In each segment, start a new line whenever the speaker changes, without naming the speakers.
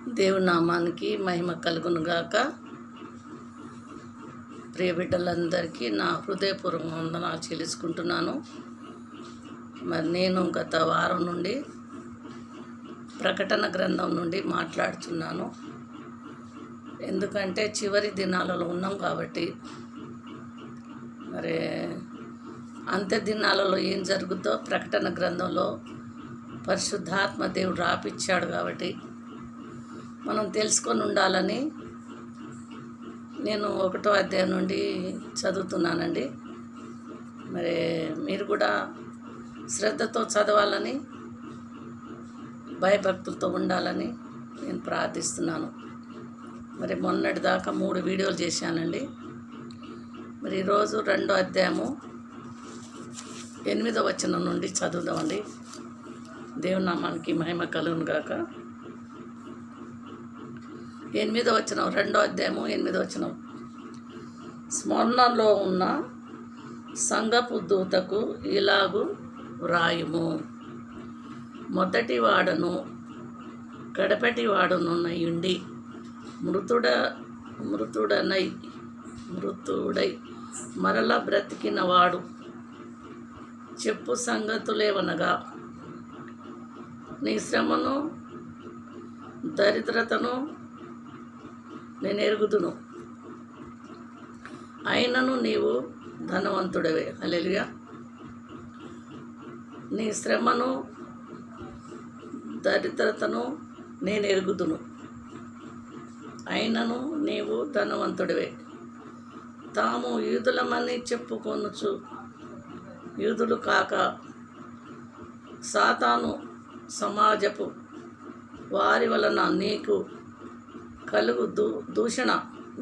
దేవుని నామానికి మహిమ కలుగును గాక. ప్రియ బిడ్డలందరికీ నా హృదయపూర్వక వందనాలు చెల్లించుకుంటున్నాను. మరి నేను గత వారం నుండి ప్రకటన గ్రంథం నుండి మాట్లాడుతున్నాను. ఎందుకంటే చివరి దినాలలో ఉన్నాం కాబట్టి, మరి అంత్య దినాలలో ఏం జరుగుతుందో ప్రకటన గ్రంథంలో పరిశుద్ధాత్మ దేవుడు రాపిచ్చాడు కాబట్టి మనం తెలుసుకొని ఉండాలని నేను 1వ అధ్యాయం నుండి చదువుతున్నానండి. మరి మీరు కూడా శ్రద్ధతో చదవాలని, భయభక్తులతో ఉండాలని నేను ప్రార్థిస్తున్నాను. మరి మొన్నటి దాకా 3 వీడియోలు చేశానండి. మరి ఈరోజు 2వ అధ్యాయము 8వ వచనం నుండి చదువుదామండి. దేవుని నామానికి మహిమ కలుగును గాక. 8వ వచనం, 2వ అధ్యాయము 8వ వచనం. స్మరణలో ఉన్న సంఘపు దూతకు ఇలాగు వ్రాయుము: మొదటి వాడను కడపటి వాడునున్నయుండి మృతుడై మరల బ్రతికిన వాడు చెప్పు సంగతులేవనగా, నీ శ్రమను దరిద్రతను నేను ఎరుగుదును, అయినను నీవు ధనవంతుడవే. హల్లెలూయా. నీ శ్రమను దరిద్రతను నేను ఎరుగుదును, అయినను నీవు ధనవంతుడివే. తాము యూదులమని చెప్పుకొనుచు యూదులు కాక సాతాను సమాజపు వారి వలన నీకు కలుగు దూషణ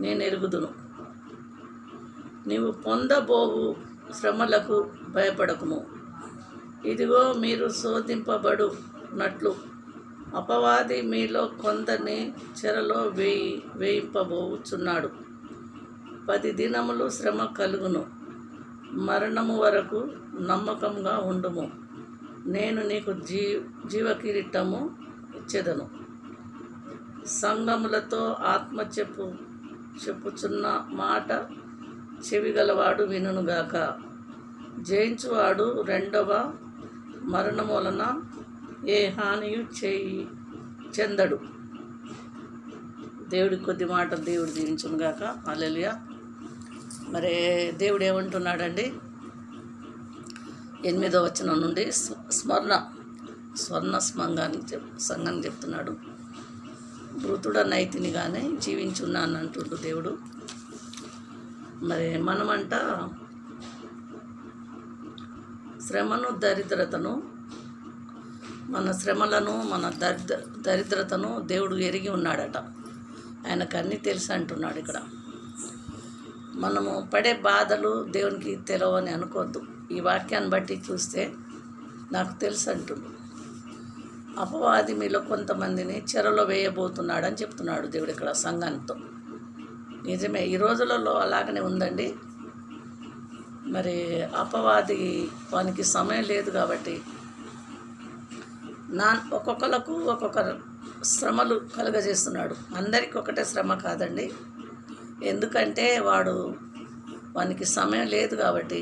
నేను ఎరుగుదును. నీవు పొందబోవు శ్రమలకు భయపడకుము. ఇదిగో, మీరు శోధింపబడునట్లు అపవాది మీలో కొందరిని చెరలో వేయింపబోచున్నాడు. 10 దినములు శ్రమ కలుగును. మరణము వరకు నమ్మకంగా ఉండుము. నేను నీకు జీవకిరీటము ఇచ్చెదను. సంఘములతో ఆత్మ చెప్పుచున్న మాట చెవిగలవాడు వినుగాక. జయించువాడు 2వ మరణము వలన ఏ హానియు చెందడు. దేవుడి కొద్ది మాటలు దేవుడు దీవించునుగాక. హల్లెలూయా. మరి దేవుడు ఏమంటున్నాడండి? 8వ వచనం నుండి స్వర్ణ సంఘానికి చెప్తున్నాడు. మృతుడనైతిని కానీ జీవించున్నాను అంటుండు దేవుడు. మరి మనమంట శ్రమను దరిద్రతను, మన శ్రమలను, మన దరిద్రతను దేవుడు ఎరిగి ఉన్నాడట. ఆయనకు అన్నీ తెలుసు అంటున్నాడు ఇక్కడ. మనము పడే బాధలు దేవునికి తెలియవని అనుకోవద్దు. ఈ వాక్యాన్ని బట్టి చూస్తే నాకు తెలుసు అంటున్నాడు. అపవాది మీలో కొంతమందిని చెరలో వేయబోతున్నాడని చెప్తున్నాడు దేవుడు ఇక్కడ సంఘంతో. నిజమే, ఈ రోజులలో అలాగనే ఉందండి. మరి అపవాది వానికి సమయం లేదు కాబట్టి ఒక్కొక్కలకు ఒక్కొక్క శ్రమలు కలుగజేస్తున్నాడు. అందరికీ ఒకటే శ్రమ కాదండి. ఎందుకంటే వానికి సమయం లేదు కాబట్టి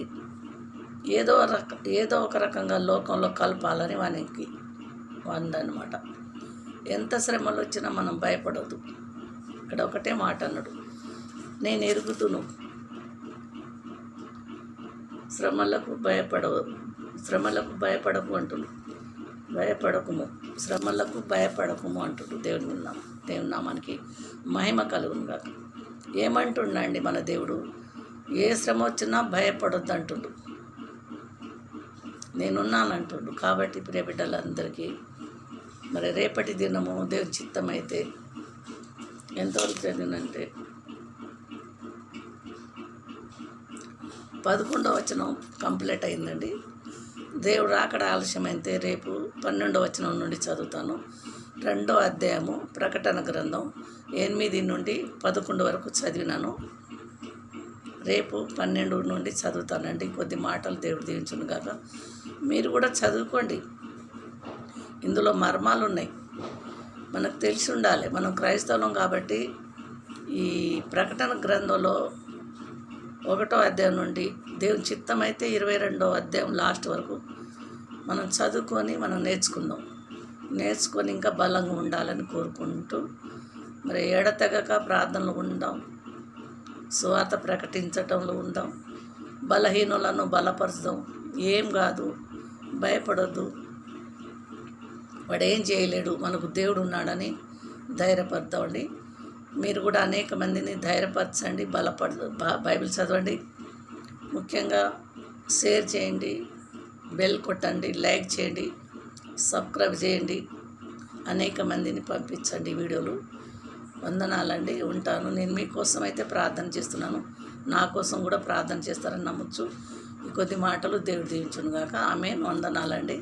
ఏదో ఒక రకంగా లోకంలో కలపాలని వాందనమాట. ఎంత శ్రమలు వచ్చినా మనం భయపడవద్దు. ఇక్కడ ఒకటే మాట అన్నాడు, నేను ఎరుగుతును. శ్రమలకు భయపడకు అంటుడు. శ్రమలకు భయపడకుము అంటుడు. దేవుని నామానికి మహిమ కలుగును గాక. ఏమంటుండండి మన దేవుడు? ఏ శ్రమ వచ్చినా భయపడొద్దు అంటుండు. నేనున్నానంటుండు. కాబట్టి ప్రియ బిడ్డలందరికీ మరి రేపటి దినము దేవుని చిత్తమైతే ఎంతవరకు చదివినంటే 11వ వచనం కంప్లీట్ అయిందండి. దేవుడు అక్కడ ఆలస్యమైతే రేపు 12వ వచనం నుండి చదువుతాను. 2వ అధ్యాయము ప్రకటన గ్రంథం 8 నుండి 11 వరకు చదివినాను. రేపు 12 నుండి చదువుతానండి. కొద్ది మాటలు దేవుడు దీవించును గాక. మీరు కూడా చదువుకోండి. ఇందులో మర్మాలు ఉన్నాయి. మనకు తెలిసి ఉండాలి. మనం క్రైస్తవులం కాబట్టి ఈ ప్రకటన గ్రంథంలో 1వ అధ్యాయం నుండి దేవుని చిత్తమైతే 22వ అధ్యాయం లాస్ట్ వరకు మనం చదువుకొని మనం నేర్చుకొని ఇంకా బలంగా ఉండాలని కోరుకుంటూ మరి ఎడతెగక ప్రార్థనలు ఉందాం, సువార్త ప్రకటించటంలో ఉందాం, బలహీనులను బలపరుచుదాం. ఏం కాదు, భయపడొద్దు, వాడు ఏం చేయలేడు, మనకు దేవుడు ఉన్నాడని ధైర్యపడతామండి. మీరు కూడా అనేక మందిని ధైర్యపరచండి, బైబిల్ చదవండి, ముఖ్యంగా షేర్ చేయండి, బెల్ కొట్టండి, లైక్ చేయండి, సబ్స్క్రైబ్ చేయండి, అనేక మందిని పంపించండి వీడియోలు. వందనాలండి, ఉంటాను. నేను మీకోసం అయితే ప్రార్థన చేస్తున్నాను, నా కోసం కూడా ప్రార్థన చేస్తారని నమ్మొచ్చు. ఈ కొద్ది మాటలు దేవుడు దీవించును గాక. ఆమేన్. వందనాలండి.